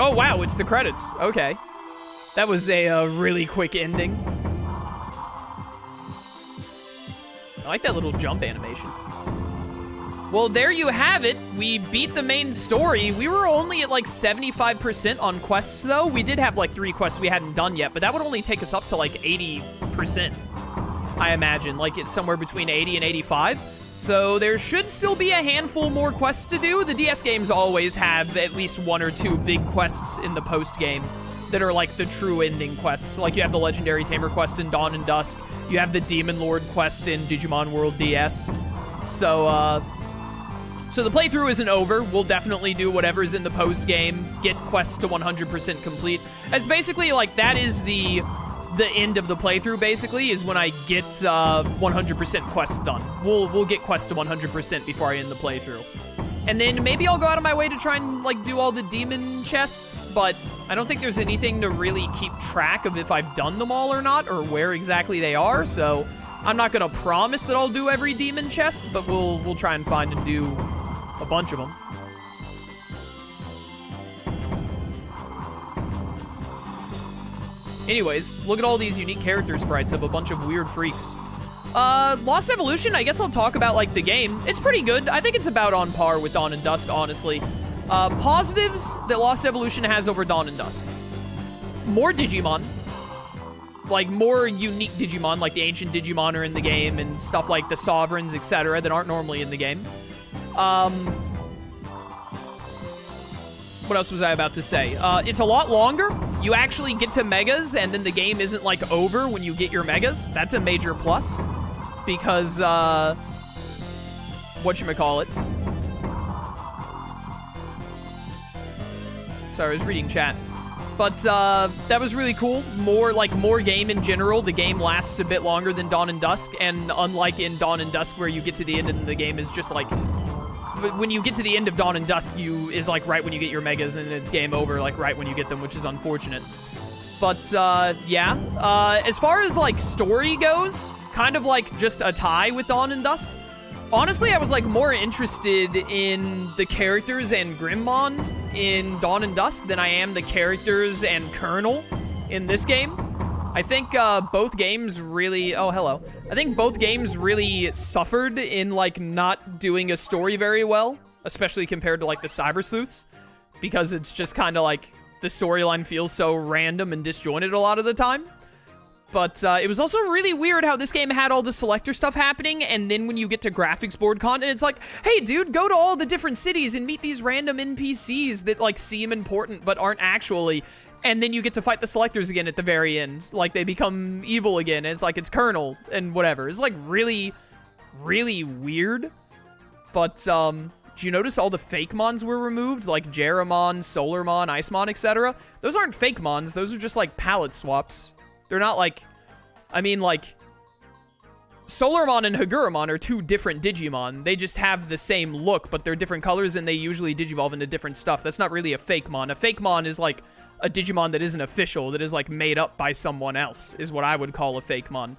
Oh, wow, it's the credits. Okay. That was a really quick ending. I like that little jump animation. Well, there you have it. We beat the main story. We were only at like 75% on quests, though. We did have like 3 quests we hadn't done yet, but that would only take us up to like 80%, I imagine. Like it's somewhere between 80 and 85. So there should still be a handful more quests to do. The DS games always have at least 1 or 2 big quests in the post-game that are like the true ending quests. Like you have the Legendary Tamer quest in Dawn and Dusk. You have the Demon Lord quest in Digimon World DS. So the playthrough isn't over. We'll definitely do whatever's in the post-game, get quests to 100% complete. It's basically like that is the end of the playthrough, basically, is when I get 100% quests done. We'll get quests to 100% before I end the playthrough. And then maybe I'll go out of my way to try and like do all the demon chests, but I don't think there's anything to really keep track of if I've done them all or not, or where exactly they are, so I'm not gonna promise that I'll do every demon chest, but we'll try and find and do a bunch of them. Anyways, look at all these unique character sprites of a bunch of weird freaks. Lost Evolution, I guess I'll talk about, like, the game. It's pretty good. I think it's about on par with Dawn and Dusk, honestly. Positives that Lost Evolution has over Dawn and Dusk. More Digimon. Like, more unique Digimon, like the ancient Digimon are in the game, and stuff like the Sovereigns, etc., that aren't normally in the game. What else was I about to say? It's a lot longer. You actually get to Megas, and then the game isn't, like, over when you get your Megas. That's a major plus. Because, whatchamacallit. Sorry, I was reading chat. But, that was really cool. More game in general. The game lasts a bit longer than Dawn and Dusk, and unlike in Dawn and Dusk, where you get to the end and the game is just, like... When you get to the end of Dawn and Dusk, is like right when you get your Megas, and it's game over, like right when you get them, which is unfortunate. But, yeah. As far as, like, story goes, kind of like just a tie with Dawn and Dusk. Honestly, I was, like, more interested in the characters and Grimmon in Dawn and Dusk than I am the characters and Colonel in this game. I think, both games really... Oh, hello. I think both games really suffered in, like, not doing a story very well, especially compared to, like, the Cyber Sleuths, because it's just kind of, like, the storyline feels so random and disjointed a lot of the time. But, it was also really weird how this game had all the selector stuff happening, and then when you get to graphics board content, it's like, hey, dude, go to all the different cities and meet these random NPCs that, like, seem important but aren't actually... And then you get to fight the selectors again at the very end. Like, they become evil again. It's like, it's Colonel and whatever. It's, like, really, really weird. But, did you notice all the fake mons were removed? Like, Jeramon, Solarmon, Icemon, etc.? Those aren't fake mons. Those are just, like, palette swaps. They're not, like... I mean, like... Solarmon and Hagurumon are 2 different Digimon. They just have the same look, but they're different colors, and they usually digivolve into different stuff. That's not really a fake mon. A fake mon is, like... a Digimon that isn't official, that is, like, made up by someone else, is what I would call a fake mon.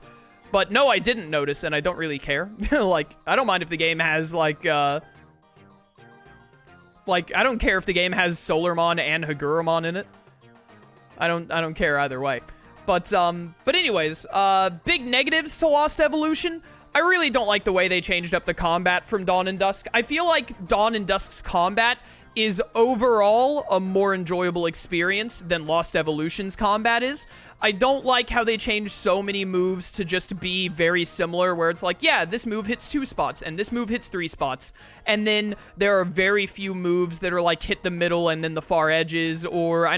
But no, I didn't notice, and I don't really care. Like, I don't mind if the game has, like, I don't care if the game has Solarmon and Hagurumon in it. I don't care either way. But anyways, big negatives to Lost Evolution. I really don't like the way they changed up the combat from Dawn and Dusk. I feel like Dawn and Dusk's combat is overall a more enjoyable experience than Lost Evolution's combat is. I don't like how they changed so many moves to just be very similar, where it's like, yeah, this move hits 2 spots, and this move hits 3 spots. And then there are very few moves that are like hit the middle and then the far edges, or I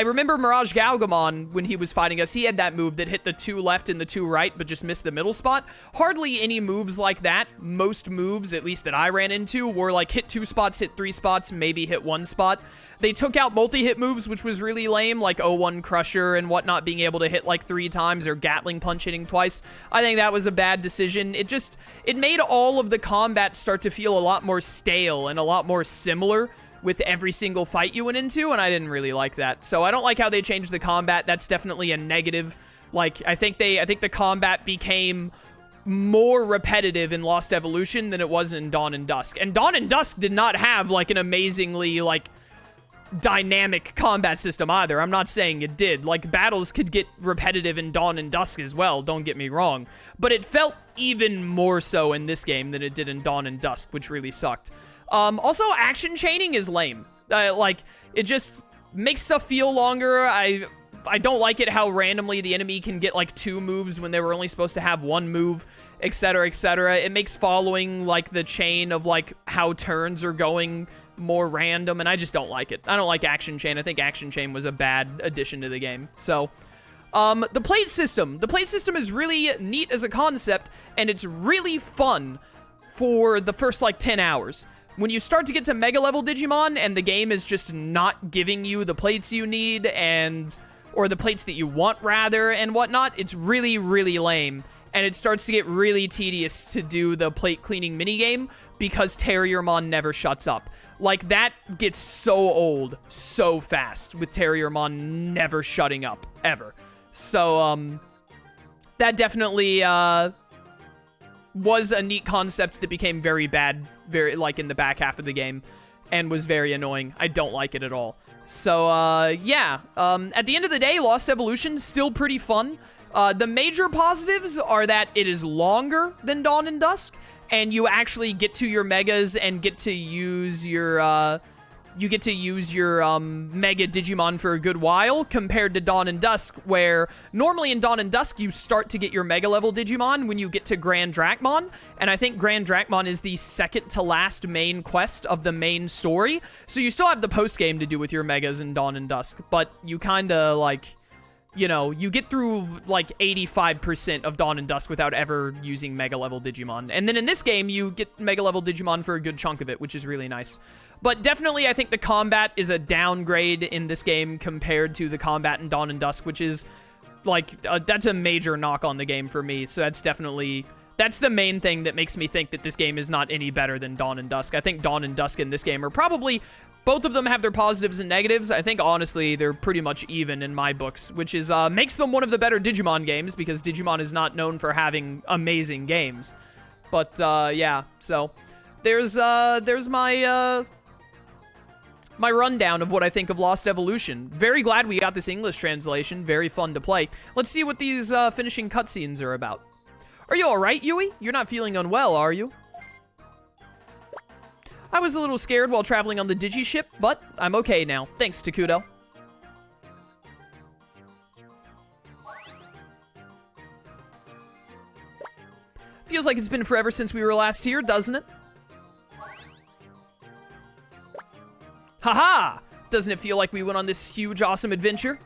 remember Mirage Galgamon, when he was fighting us, he had that move that hit the 2 left and the 2 right, but just missed the middle spot. Hardly any moves like that. Most moves, at least that I ran into, were like hit 2 spots, hit 3 spots, maybe hit 1 spot. They took out multi-hit moves, which was really lame, like 0-1 Crusher and whatnot being able to hit like 3 times, or Gatling Punch hitting twice. I think that was a bad decision. It made all of the combat start to feel a lot more stale and a lot more similar with every single fight you went into, and I didn't really like that. So I don't like how they changed the combat. That's definitely a negative. Like, I think the combat became more repetitive in Lost Evolution than it was in Dawn and Dusk. And Dawn and Dusk did not have, like, an amazingly, like, dynamic combat system either. I'm not saying it did. Like, battles could get repetitive in Dawn and Dusk as well, don't get me wrong. But it felt even more so in this game than it did in Dawn and Dusk, which really sucked. Also, action chaining is lame. Like, it just makes stuff feel longer. I don't like it how randomly the enemy can get, like, 2 moves when they were only supposed to have 1 move, etc., etc. It makes following, like, the chain of, like, how turns are going more random, and I just don't like it. I don't like action chain. I think action chain was a bad addition to the game. So, the plate system. The plate system is really neat as a concept, and it's really fun for the first, like, 10 hours. When you start to get to Mega Level Digimon, and the game is just not giving you the plates you need, or the plates that you want, rather, and whatnot, it's really, really lame. And it starts to get really tedious to do the plate cleaning minigame, because Terriermon never shuts up. Like, that gets so old so fast, with Terriermon never shutting up, ever. So, that definitely, was a neat concept that became very bad, like, in the back half of the game, and was very annoying. I don't like it at all. So, yeah. At the end of the day, Lost Evolution's still pretty fun. The major positives are that it is longer than Dawn and Dusk, and you actually get to your megas and get to use your, Mega Digimon for a good while, compared to Dawn and Dusk, where normally in Dawn and Dusk, you start to get your Mega level Digimon when you get to Grand Drachmon, and I think Grand Drachmon is the second to last main quest of the main story, so you still have the post-game to do with your Megas in Dawn and Dusk, but you kinda, like, you know, you get through, like, 85% of Dawn and Dusk without ever using Mega level Digimon. And then in this game, you get Mega level Digimon for a good chunk of it, which is really nice. But definitely, I think the combat is a downgrade in this game compared to the combat in Dawn and Dusk, which is, like, that's a major knock on the game for me. So that's definitely, that's the main thing that makes me think that this game is not any better than Dawn and Dusk. I think Dawn and Dusk in this game are probably, both of them have their positives and negatives. I think, honestly, they're pretty much even in my books, which is, makes them one of the better Digimon games, because Digimon is not known for having amazing games. But, yeah, so there's my, my rundown of what I think of Lost Evolution. Very glad we got this English translation. Very fun to play. Let's see what these, finishing cutscenes are about. Are you alright, Yui? You're not feeling unwell, are you? I was a little scared while traveling on the Digiship, but I'm okay now. Thanks, Takuto. Feels like it's been forever since we were last here, doesn't it? Haha! Doesn't it feel like we went on this huge, awesome adventure?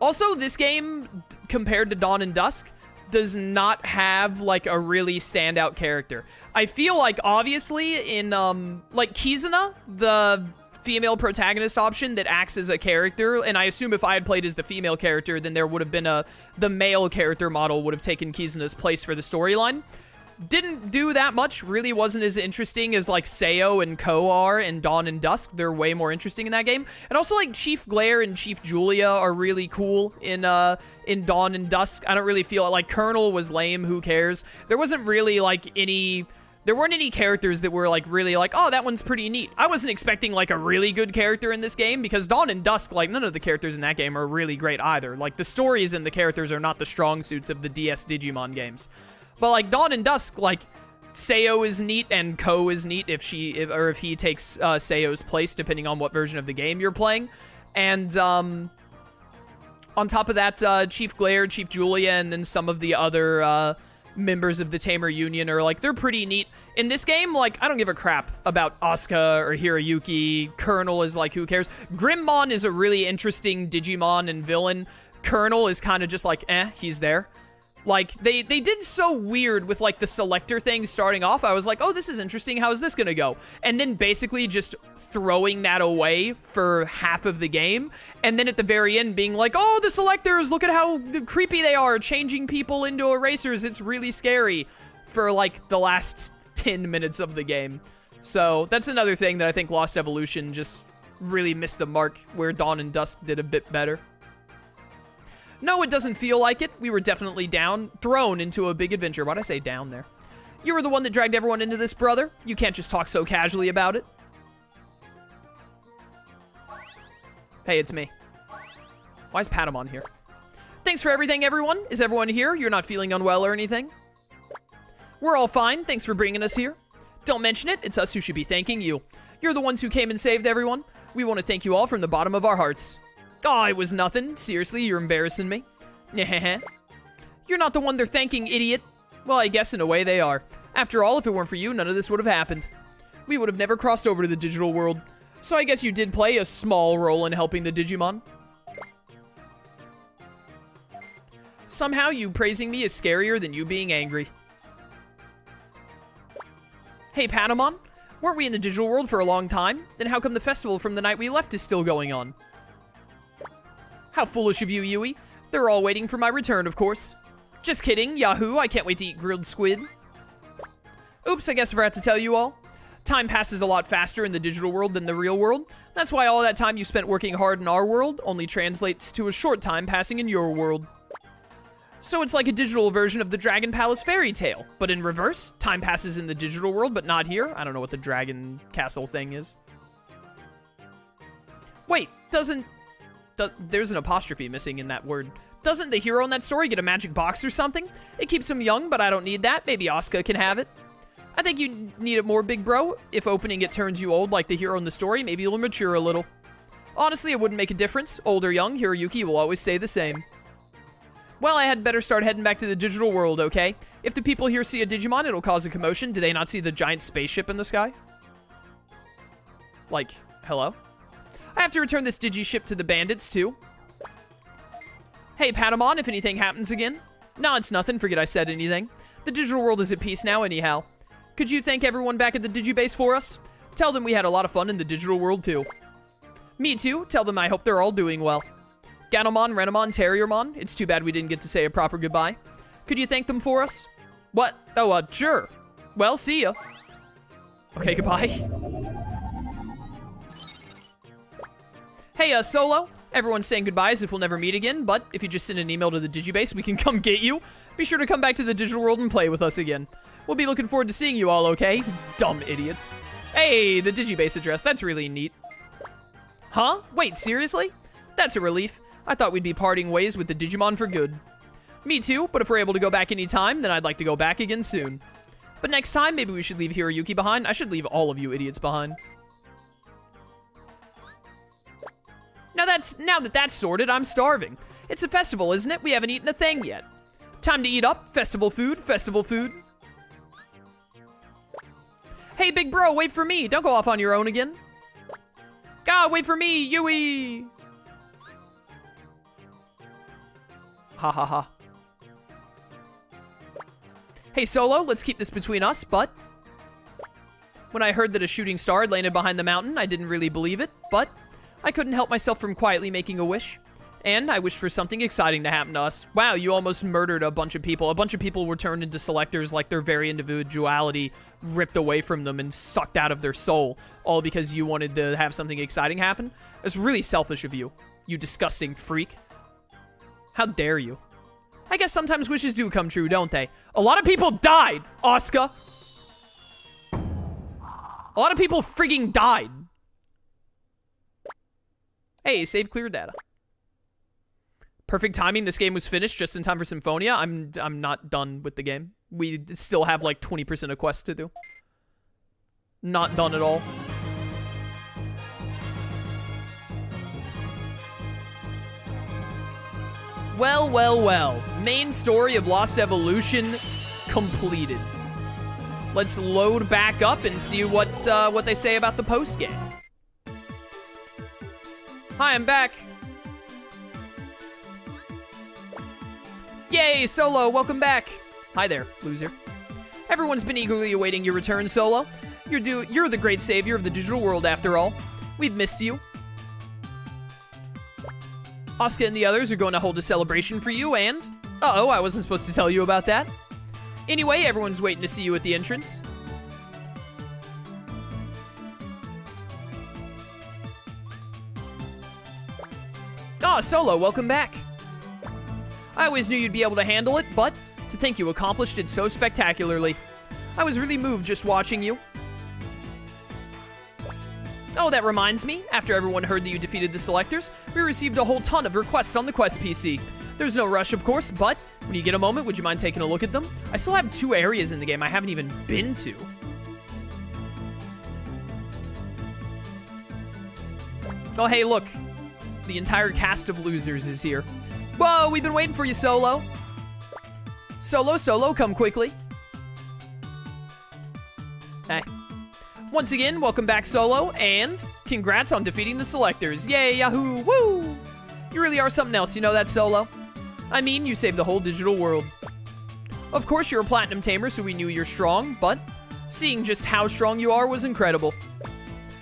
Also, this game, compared to Dawn and Dusk, does not have, like, a really standout character. I feel like, obviously, in, like, Kizuna, the female protagonist option that acts as a character, and I assume if I had played as the female character, then there would have been the male character model would have taken Kizuna's place for the storyline. Didn't do that much, really wasn't as interesting as, like, Seo and Ko are in Dawn and Dusk. They're way more interesting in that game. And also, like, Chief Glare and Chief Julia are really cool in Dawn and Dusk. I don't really feel it. Like, Colonel was lame, who cares? There wasn't really, like, there weren't any characters that were, like, really, like, oh, that one's pretty neat. I wasn't expecting, like, a really good character in this game, because Dawn and Dusk, like, none of the characters in that game are really great either. Like, the stories and the characters are not the strong suits of the DS Digimon games. But, like, Dawn and Dusk, like, Seo is neat and Ko is neat if he takes Seo's place, depending on what version of the game you're playing. And, on top of that, Chief Glare, Chief Julia, and then some of the other, members of the Tamer Union are, like, they're pretty neat. In this game, like, I don't give a crap about Asuka or Hiroyuki. Colonel is, like, who cares? Grimmon is a really interesting Digimon and villain. Colonel is kind of just like, he's there. Like, they did so weird with, like, the selector thing starting off. I was like, oh, this is interesting. How is this gonna go? And then basically just throwing that away for half of the game. And then at the very end being like, oh, the selectors, look at how creepy they are, changing people into erasers. It's really scary for, like, the last 10 minutes of the game. So that's another thing that I think Lost Evolution just really missed the mark, where Dawn and Dusk did a bit better. No, it doesn't feel like it. We were definitely thrown into a big adventure. Why'd I say down there? You were the one that dragged everyone into this, brother. You can't just talk so casually about it. Hey, it's me. Why is Patamon here? Thanks for everything, everyone. Is everyone here? You're not feeling unwell or anything? We're all fine. Thanks for bringing us here. Don't mention it. It's us who should be thanking you. You're the ones who came and saved everyone. We want to thank you all from the bottom of our hearts. Oh, it was nothing. Seriously, you're embarrassing me. You're not the one they're thanking, idiot. Well, I guess in a way they are. After all, if it weren't for you, none of this would have happened. We would have never crossed over to the digital world. So I guess you did play a small role in helping the Digimon. Somehow you praising me is scarier than you being angry. Hey, Patamon. Weren't we in the digital world for a long time? Then how come the festival from the night we left is still going on? How foolish of you, Yui. They're all waiting for my return, of course. Just kidding, Yahoo. I can't wait to eat grilled squid. Oops, I guess I forgot to tell you all. Time passes a lot faster in the digital world than the real world. That's why all that time you spent working hard in our world only translates to a short time passing in your world. So it's like a digital version of the Dragon Palace fairy tale, but in reverse. Time passes in the digital world, but not here. I don't know what the Dragon Castle thing is. Wait, there's an apostrophe missing in that word. Doesn't the hero in that story get a magic box or something? It keeps him young, but I don't need that. Maybe Asuka can have it. I think you need it more, big bro. If opening it turns you old like the hero in the story, maybe you'll mature a little. Honestly, it wouldn't make a difference. Old or young, Hiroyuki will always stay the same. Well, I had better start heading back to the digital world, okay? If the people here see a Digimon, it'll cause a commotion. Do they not see the giant spaceship in the sky? Like, hello? I have to return this Digi-ship to the bandits, too. Hey, Patamon, if anything happens again. No, it's nothing. Forget I said anything. The digital world is at peace now, anyhow. Could you thank everyone back at the Digibase for us? Tell them we had a lot of fun in the digital world, too. Me, too. Tell them I hope they're all doing well. Ganomon, Renamon, Terriermon, it's too bad we didn't get to say a proper goodbye. Could you thank them for us? What? Oh, sure. Well, see ya. Okay, goodbye. Hey, Solo. Everyone's saying goodbye as if we'll never meet again, but if you just send an email to the Digibase, we can come get you. Be sure to come back to the digital world and play with us again. We'll be looking forward to seeing you all, okay? Dumb idiots. Hey, the Digibase address. That's really neat. Huh? Wait, seriously? That's a relief. I thought we'd be parting ways with the Digimon for good. Me too, but if we're able to go back anytime, then I'd like to go back again soon. But next time, maybe we should leave Hiroyuki behind. I should leave all of you idiots behind. Now that that's sorted, I'm starving. It's a festival, isn't it? We haven't eaten a thing yet. Time to eat up. Festival food, festival food. Hey, big bro, wait for me. Don't go off on your own again. God, wait for me, Yui. Ha ha ha. Hey, Solo, let's keep this between us, but... When I heard that a shooting star had landed behind the mountain, I didn't really believe it, but... I couldn't help myself from quietly making a wish. And I wished for something exciting to happen to us. Wow, you almost murdered a bunch of people. A bunch of people were turned into selectors, like their very individuality ripped away from them and sucked out of their soul. All because you wanted to have something exciting happen? It's really selfish of you, you disgusting freak. How dare you? I guess sometimes wishes do come true, don't they? A lot of people died, Asuka. A lot of people frigging died. Hey, save clear data. Perfect timing. This game was finished just in time for Symphonia. I'm not done with the game. We still have like 20% of quests to do. Not done at all. Well, well, well. Main story of Lost Evolution completed. Let's load back up and see what they say about the post game. Hi, I'm back. Yay, Solo, welcome back. Hi there, loser. Everyone's been eagerly awaiting your return, Solo. You're the great savior of the digital world, after all. We've missed you. Asuka and the others are going to hold a celebration for you, and... Uh-oh, I wasn't supposed to tell you about that. Anyway, everyone's waiting to see you at the entrance. Ah, Solo, welcome back. I always knew you'd be able to handle it, but to think you accomplished it so spectacularly. I was really moved just watching you. Oh, that reminds me, after everyone heard that you defeated the Selectors, we received a whole ton of requests on the Quest PC. There's no rush, of course, but when you get a moment, would you mind taking a look at them? I still have 2 areas in the game I haven't even been to. Oh, hey, look. The entire cast of losers is here. Whoa, we've been waiting for you, Solo. Solo, come quickly. Hey. Once again, welcome back, Solo, and congrats on defeating the Selectors. Yay, yahoo, woo! You really are something else, you know that, Solo? I mean, you saved the whole digital world. Of course, you're a Platinum Tamer, so we knew you're strong, but seeing just how strong you are was incredible.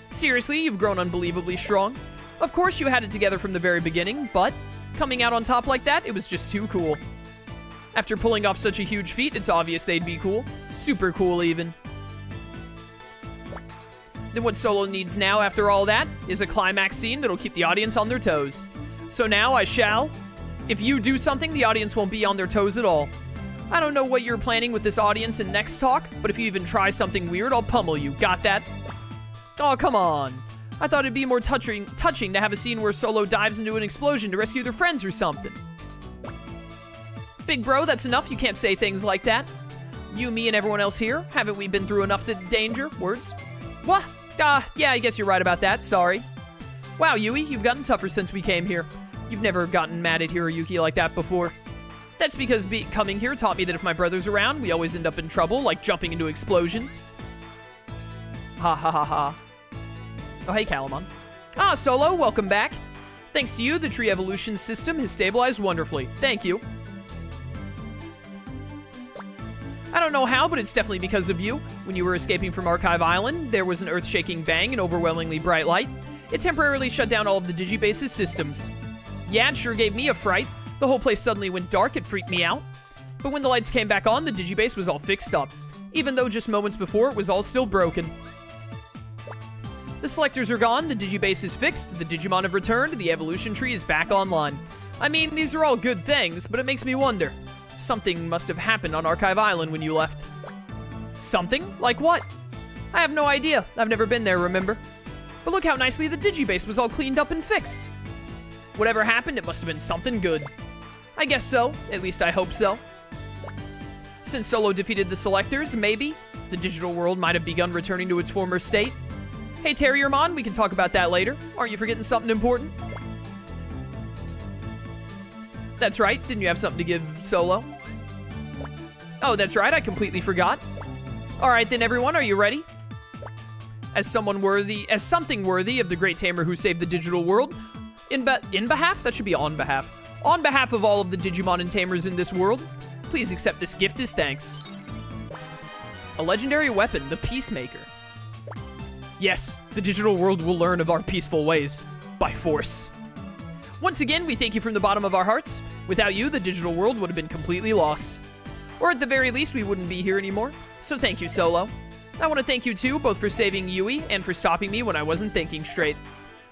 Seriously, you've grown unbelievably strong. Of course, you had it together from the very beginning, but coming out on top like that, it was just too cool. After pulling off such a huge feat, it's obvious they'd be cool. Super cool, even. Then what Solo needs now, after all that, is a climax scene that'll keep the audience on their toes. So now I shall. If you do something, the audience won't be on their toes at all. I don't know what you're planning with this audience in next talk, but if you even try something weird, I'll pummel you. Got that? Oh, come on. I thought it'd be more touching to have a scene where Solo dives into an explosion to rescue their friends or something. Big bro, that's enough. You can't say things like that. You, me, and everyone else here, haven't we been through enough danger? Words? What? Yeah, I guess you're right about that. Sorry. Wow, Yui, you've gotten tougher since we came here. You've never gotten mad at Hiroyuki like that before. That's because coming here taught me that if my brother's around, we always end up in trouble, like jumping into explosions. Ha ha ha ha. Oh, hey, Calamon. Ah, Solo, welcome back. Thanks to you, the tree evolution system has stabilized wonderfully. Thank you. I don't know how, but it's definitely because of you. When you were escaping from Archive Island, there was an earth-shaking bang and overwhelmingly bright light. It temporarily shut down all of the Digibase's systems. Yeah, it sure gave me a fright. The whole place suddenly went dark, it freaked me out. But when the lights came back on, the Digibase was all fixed up. Even though just moments before, it was all still broken. The Selectors are gone, the Digibase is fixed, the Digimon have returned, the evolution tree is back online. I mean, these are all good things, but it makes me wonder. Something must have happened on Archive Island when you left. Something? Like what? I have no idea. I've never been there, remember? But look how nicely the Digibase was all cleaned up and fixed. Whatever happened, it must have been something good. I guess so. At least I hope so. Since Solo defeated the Selectors, maybe the digital world might have begun returning to its former state. Hey, Terriermon, we can talk about that later. Aren't you forgetting something important? That's right. Didn't you have something to give Solo? Oh, that's right. I completely forgot. All right, then, everyone, are you ready? As something worthy of the great tamer who saved the digital world, in behalf? That should be on behalf. On behalf of all of the Digimon and tamers in this world, please accept this gift as thanks. A legendary weapon, the Peacemaker. Yes, the digital world will learn of our peaceful ways. By force. Once again, we thank you from the bottom of our hearts. Without you, the digital world would have been completely lost. Or at the very least, we wouldn't be here anymore. So thank you, Solo. I want to thank you too, both for saving Yui and for stopping me when I wasn't thinking straight.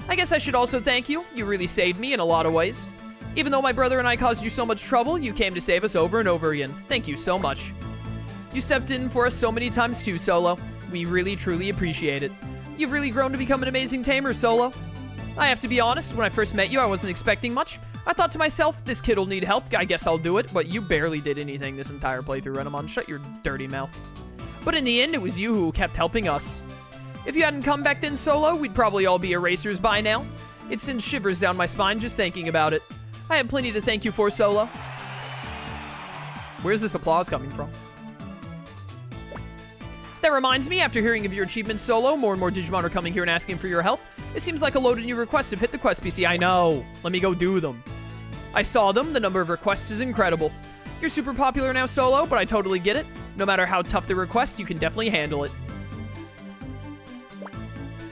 I guess I should also thank you. You really saved me in a lot of ways. Even though my brother and I caused you so much trouble, you came to save us over and over again. Thank you so much. You stepped in for us so many times too, Solo. We really, truly appreciate it. You've really grown to become an amazing tamer, Solo. I have to be honest, when I first met you, I wasn't expecting much. I thought to myself, this kid'll need help, I guess I'll do it, but you barely did anything this entire playthrough, Renamon. Shut your dirty mouth. But in the end, it was you who kept helping us. If you hadn't come back then, Solo, we'd probably all be erasers by now. It sends shivers down my spine just thinking about it. I have plenty to thank you for, Solo. Where's this applause coming from? That reminds me, after hearing of your achievements, Solo, more and more Digimon are coming here and asking for your help. It seems like a load of new requests have hit the Quest PC. I know. Let me go do them. I saw them. The number of requests is incredible. You're super popular now, Solo, but I totally get it. No matter how tough the request, you can definitely handle it.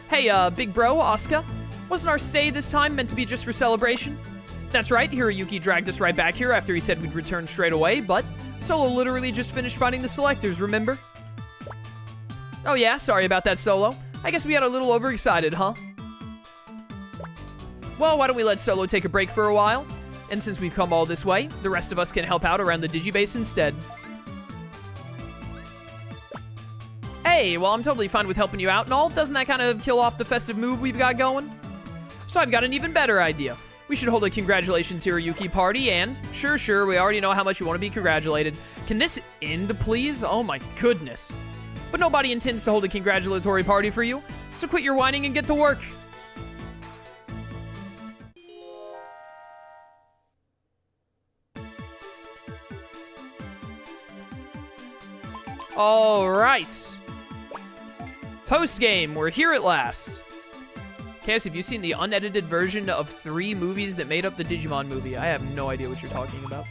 Hey, big bro, Asuka. Wasn't our stay this time meant to be just for celebration? That's right, Hiroyuki dragged us right back here after he said we'd return straight away, but Solo literally just finished finding the Selectors, remember? Oh yeah, sorry about that, Solo. I guess we got a little overexcited, huh? Well, why don't we let Solo take a break for a while? And since we've come all this way, the rest of us can help out around the Digibase instead. Hey, well, I'm totally fine with helping you out and all. Doesn't that kind of kill off the festive mood we've got going? So I've got an even better idea. We should hold a congratulations Hiroyuki party and, sure, we already know how much you want to be congratulated. Can this end, please? Oh my goodness. But nobody intends to hold a congratulatory party for you, so quit your whining and get to work. All right. Post-game, we're here at last. Cass, have you seen the unedited version of 3 movies that made up the Digimon movie? I have no idea what you're talking about.